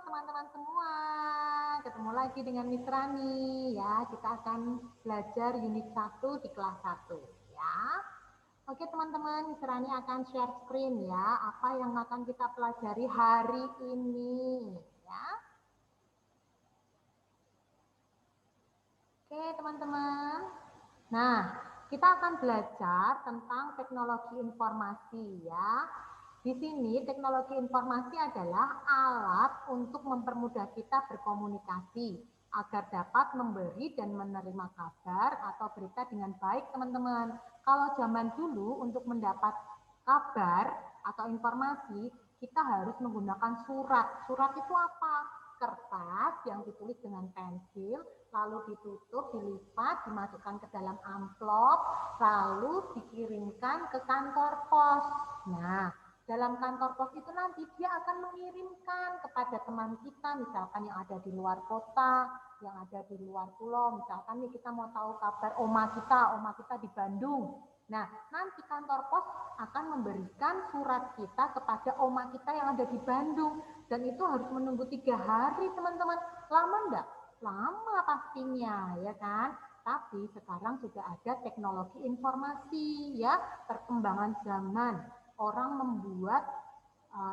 teman-teman semua. Ketemu lagi dengan Miss Rani ya. Kita akan belajar unit 1 di kelas 1 ya. Oke teman-teman, Miss Rani akan share screen ya. Apa yang akan kita pelajari hari ini ya. Oke teman-teman. Nah, kita akan belajar tentang teknologi informasi ya. Di sini teknologi informasi adalah alat untuk mempermudah kita berkomunikasi agar dapat memberi dan menerima kabar atau berita dengan baik, teman-teman. Kalau zaman dulu untuk mendapat kabar atau informasi, kita harus menggunakan surat. Surat itu apa? Kertas yang ditulis dengan pensil, lalu ditutup, dilipat, dimasukkan ke dalam amplop, lalu dikirimkan ke kantor pos. Nah, dalam kantor pos itu nanti dia akan mengirimkan kepada teman kita, misalkan yang ada di luar kota, yang ada di luar pulau, misalkan nih kita mau tahu kabar oma kita di Bandung. Nah, nanti kantor pos akan memberikan surat kita kepada oma kita yang ada di Bandung, dan itu harus menunggu 3 hari, teman-teman. Lama enggak? Lama pastinya, ya kan? Tapi sekarang sudah ada teknologi informasi, ya, perkembangan zaman. Orang membuat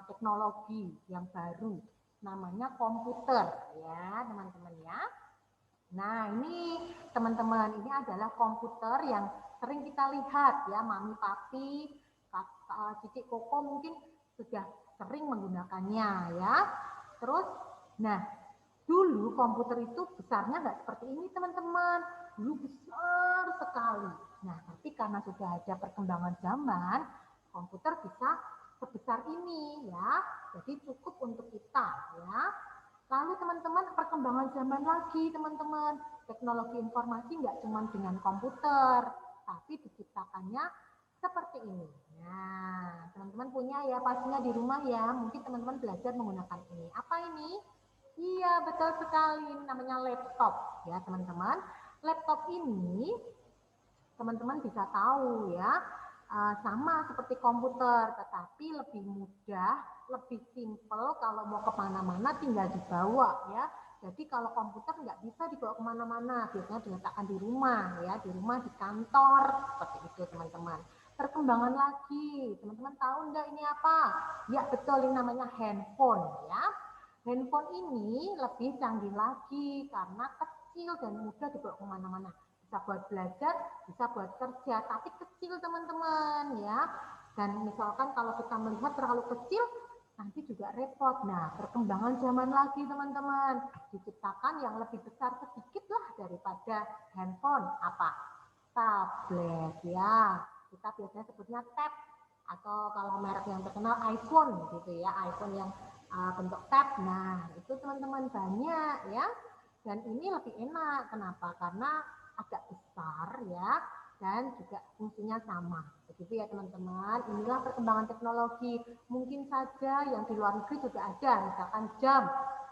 teknologi yang baru, namanya komputer, ya, teman-teman ya. Nah, ini teman-teman, ini adalah komputer yang sering kita lihat ya, Mami Papi, Cici Koko mungkin sudah sering menggunakannya ya. Terus, nah, dulu komputer itu besarnya nggak seperti ini teman-teman, dulu besar sekali. Nah, tapi karena sudah ada perkembangan zaman, komputer bisa sebesar ini ya, jadi cukup untuk kita ya. Lalu teman-teman, perkembangan zaman lagi teman-teman, teknologi informasi nggak cuma dengan komputer, tapi diciptakannya seperti ini. Nah, teman-teman punya ya pastinya di rumah ya, mungkin teman-teman belajar menggunakan ini. Apa ini? Iya, betul sekali, ini namanya laptop ya teman-teman. Laptop ini teman-teman bisa tahu ya, sama seperti komputer, tetapi lebih mudah, lebih simple. Kalau mau kemana-mana tinggal dibawa ya. Jadi kalau komputer nggak bisa dibawa kemana-mana, biasanya diletakkan di rumah ya, di rumah, di kantor, seperti itu teman-teman. Perkembangan lagi, teman-teman tahu nggak ini apa? Ya betul, ini namanya handphone ya. Handphone ini lebih canggih lagi karena kecil dan mudah dibawa kemana-mana. Bisa buat belajar, bisa buat kerja, tapi kecil teman-teman ya. Dan misalkan kalau kita melihat terlalu kecil, nanti juga repot. Nah, perkembangan zaman lagi teman-teman, diciptakan yang lebih besar sedikit lah daripada handphone. Apa? Tablet ya. Kita biasanya sebutnya tab, atau kalau merek yang terkenal iPhone gitu ya, iPhone yang bentuk tab. Nah, itu teman-teman banyak ya. Dan ini lebih enak. Kenapa? Karena agak besar ya, dan juga fungsinya sama. Begitu ya teman-teman. Inilah perkembangan teknologi. Mungkin saja yang di luar negeri juga ada, misalkan jam.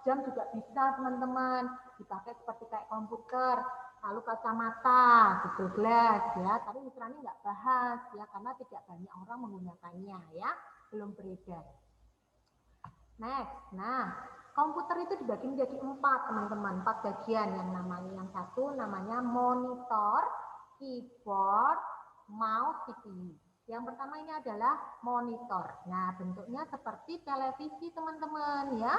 Jam juga bisa teman-teman dipakai seperti kayak komputer. Lalu kacamata, Google Glass ya. Tapi Miss Rani nggak bahas ya, karena tidak banyak orang menggunakannya ya, belum beredar. Next, nah komputer itu dibagi menjadi 4 teman-teman, 4 bagian. Yang satu namanya monitor, keyboard, mouse, CPU. Yang pertama ini adalah monitor. Nah, bentuknya seperti televisi teman-teman ya.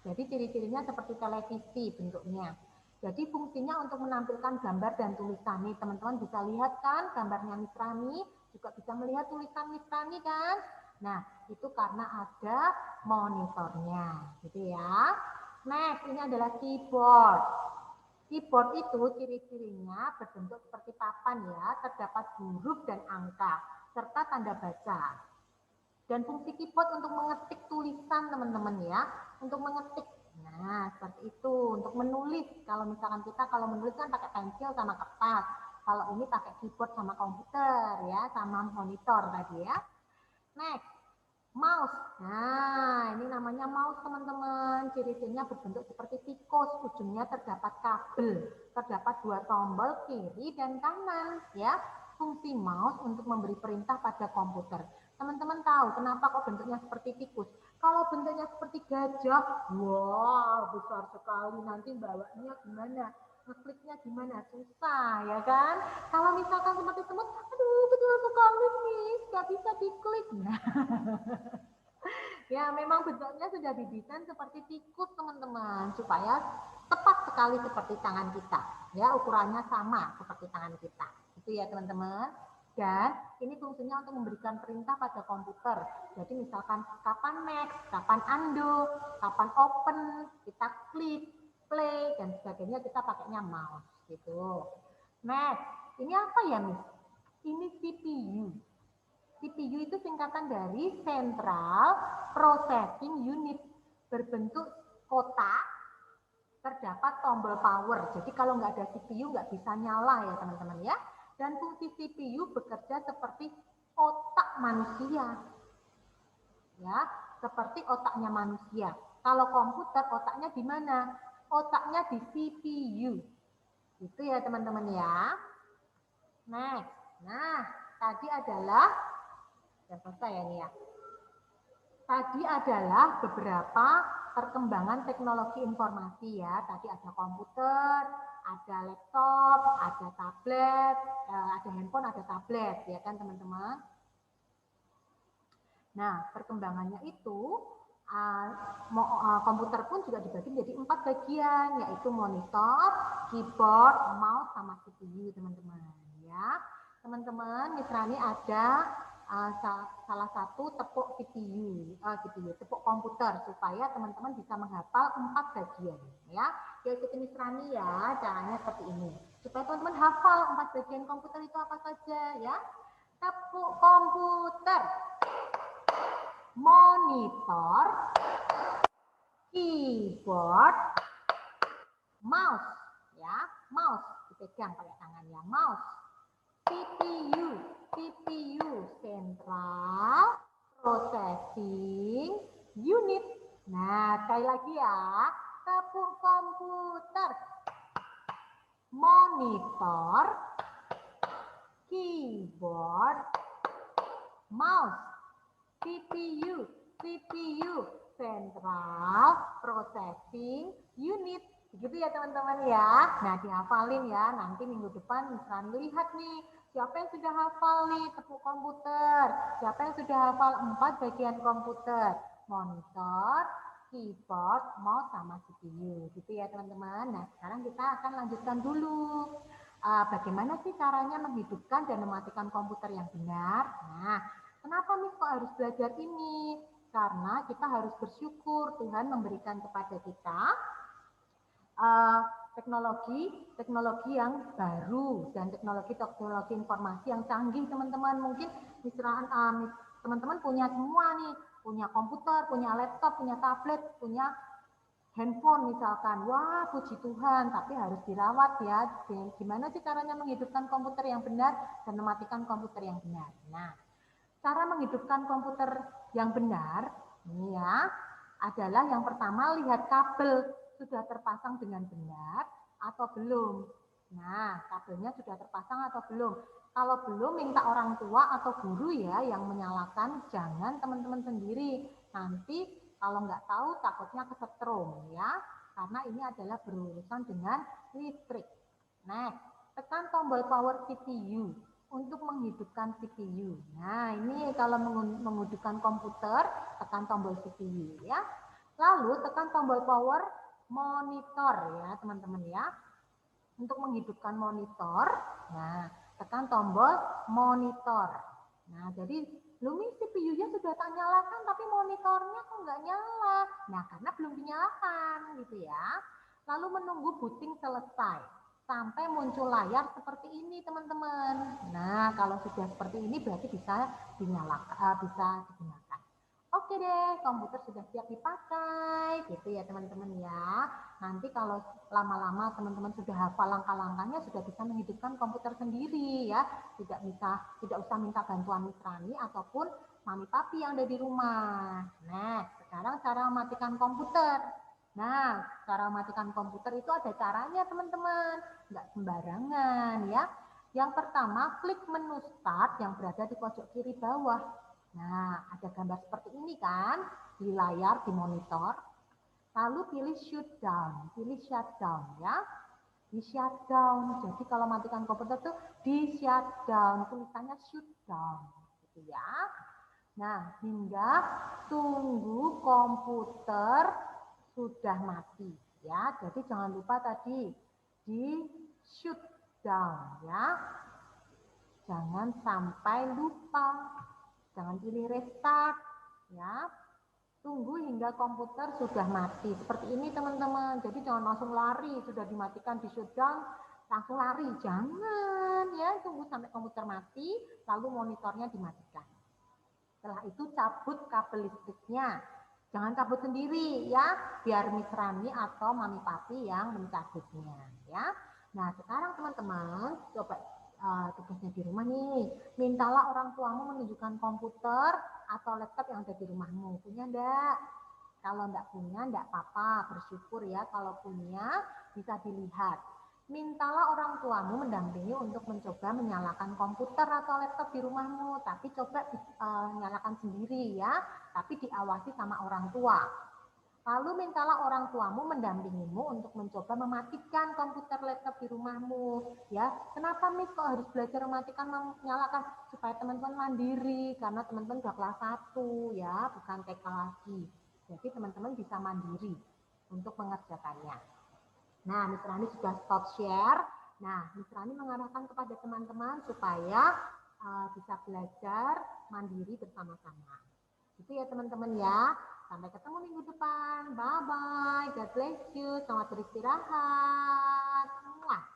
Jadi ciri-cirinya seperti televisi bentuknya. Jadi fungsinya untuk menampilkan gambar dan tulisan. Nih teman-teman bisa lihat kan gambarnya Miss Rani, juga bisa melihat tulisan Miss Rani kan. Nah, itu karena ada monitornya, gitu ya. Next, ini adalah keyboard. Keyboard itu ciri-cirinya berbentuk seperti papan ya, terdapat huruf dan angka, serta tanda baca. Dan fungsi keyboard untuk mengetik tulisan teman-teman ya, untuk mengetik. Nah, seperti itu, untuk menulis. Kalau misalkan kita kalau menulis kan pakai pensil sama kertas. Kalau ini pakai keyboard sama komputer ya, sama monitor tadi ya. Next, mouse. Nah, ini namanya mouse teman-teman. Ciri-cirinya berbentuk seperti tikus. Ujungnya terdapat kabel. Terdapat 2 tombol kiri dan kanan ya. Fungsi mouse untuk memberi perintah pada komputer. Teman-teman tahu kenapa kok bentuknya seperti tikus? Kalau bentuknya seperti gajah, wah besar sekali, nanti bawanya gimana? Ngekliknya gimana? Susah ya kan? Kalau misalkan seperti semut, aduh kecil sekali nih, nggak bisa diklik. Nah, ya memang bentuknya sudah didesain seperti tikus teman-teman, supaya tepat sekali seperti tangan kita. Ya ukurannya sama seperti tangan kita. Itu ya teman-teman. Dan ini fungsinya untuk memberikan perintah pada komputer. Jadi misalkan kapan next, kapan undo, kapan open, kita klik, play, dan sebagainya kita pakainya mouse gitu. Next, ini apa ya Miss? Ini CPU. CPU itu singkatan dari Central Processing Unit. Berbentuk kotak, terdapat tombol power. Jadi kalau nggak ada CPU nggak bisa nyala ya teman-teman ya. Dan fungsi CPU bekerja seperti otak manusia. Ya, seperti otaknya manusia. Kalau komputer otaknya di mana? Otaknya di CPU. Itu ya teman-teman ya. Next. Nah, tadi adalah sudah selesai ya nih ya. Tadi adalah beberapa perkembangan teknologi informasi ya. Tadi ada komputer, ada laptop, ada tablet, ada handphone, ada tablet ya kan teman-teman. Nah, perkembangannya itu komputer pun juga dibagi menjadi 4 bagian, yaitu monitor, keyboard, mouse, sama CPU teman-teman ya. Teman-teman, misalnya ada salah satu tepuk CPU, tepuk komputer supaya teman-teman bisa menghafal 4 bagian ya. Ya ikuti Miss Rani ya, caranya seperti ini. Supaya teman-teman hafal 4 bagian komputer itu apa saja ya. Tepuk komputer, monitor, keyboard, mouse ya, mouse dipegang pakai tangan ya, mouse. CPU Central Processing Unit. Nah, sekali lagi ya, tepuk komputer, monitor, keyboard, mouse. CPU Central Processing Unit. Begitu ya teman-teman ya. Nah dihafalin ya. Nanti minggu depan misalnya lihat nih. Siapa yang sudah hafal nih tepuk komputer? Siapa yang sudah hafal 4 bagian komputer? Monitor, keyboard, mouse, sama CPU. Gitu ya teman-teman. Nah sekarang kita akan lanjutkan dulu. Bagaimana sih caranya menghidupkan dan mematikan komputer yang benar? Nah, kenapa Miss kok harus belajar ini? Karena kita harus bersyukur Tuhan memberikan kepada kita teknologi yang baru dan teknologi informasi yang canggih teman-teman. Mungkin teman-teman punya semua nih, punya komputer, punya laptop, punya tablet, punya handphone misalkan. Wah puji Tuhan, tapi harus dirawat ya. Gimana sih caranya menghidupkan komputer yang benar dan mematikan komputer yang benar? Nah, cara menghidupkan komputer yang benar, ini ya, adalah yang pertama lihat kabel sudah terpasang dengan benar atau belum. Nah, kabelnya sudah terpasang atau belum. Kalau belum, minta orang tua atau guru ya yang menyalakan, jangan teman-teman sendiri. Nanti kalau nggak tahu takutnya kesetrum ya, karena ini adalah berurusan dengan listrik. Next, tekan tombol power CPU untuk menghidupkan CPU. Nah, ini kalau menghidupkan komputer, tekan tombol CPU ya. Lalu tekan tombol power monitor ya, teman-teman ya. Untuk menghidupkan monitor, nah, tekan tombol monitor. Nah, jadi Lumi CPU-nya sudah tak nyalakan, tapi monitornya kok nggak nyala. Nah, karena belum dinyalakan gitu ya. Lalu menunggu booting selesai sampai muncul layar seperti ini teman-teman. Nah kalau sudah seperti ini berarti bisa dinyalakan, bisa digunakan. Oke deh, komputer sudah siap dipakai, gitu ya teman-teman ya. Nanti kalau lama-lama teman-teman sudah hafal langkah-langkahnya, sudah bisa menghidupkan komputer sendiri ya. Tidak usah minta bantuan Mitrani ataupun mami papi yang ada di rumah. Nah, sekarang cara mematikan komputer. Nah, cara mematikan komputer itu ada caranya teman-teman, nggak sembarangan ya. Yang pertama, klik menu start yang berada di pojok kiri bawah. Nah, ada gambar seperti ini kan di layar, di monitor. Lalu pilih shutdown ya. Di shutdown. Jadi kalau matikan komputer tuh di shutdown, tulisannya shutdown gitu ya. Nah, hingga tunggu komputer sudah mati ya. Jadi jangan lupa tadi di shutdown ya. Jangan sampai lupa. Jangan pilih restart ya. Tunggu hingga komputer sudah mati. Seperti ini teman-teman. Jadi jangan langsung lari, sudah dimatikan di shutdown, langsung lari. Jangan ya, tunggu sampai komputer mati, lalu monitornya dimatikan. Setelah itu cabut kabel listriknya. Jangan cabut sendiri ya, biar Miss Rani atau Mami Papi yang mencabutnya ya. Nah sekarang teman-teman coba tugasnya di rumah nih. Mintalah orang tuamu menunjukkan komputer atau laptop yang ada di rumahmu. Punya enggak? Kalau enggak punya, enggak apa-apa. Bersyukur ya kalau punya bisa dilihat. Mintalah orang tuamu mendampingi untuk mencoba menyalakan komputer atau laptop di rumahmu. Tapi coba nyalakan sendiri ya. Tapi diawasi sama orang tua. Lalu mintalah orang tuamu mendampingimu untuk mencoba mematikan komputer laptop di rumahmu. Ya, kenapa Miss kok harus belajar mematikan, menyalakan? Supaya teman-teman mandiri, karena teman-teman sudah kelas 1 ya, bukan TK lagi. Jadi teman-teman bisa mandiri untuk mengerjakannya. Nah, Miss Rani sudah stop share. Nah, Miss Rani mengarahkan kepada teman-teman supaya bisa belajar mandiri bersama-sama. Itu ya teman-teman ya. Sampai ketemu minggu depan. Bye-bye. God bless you. Selamat beristirahat. Muah.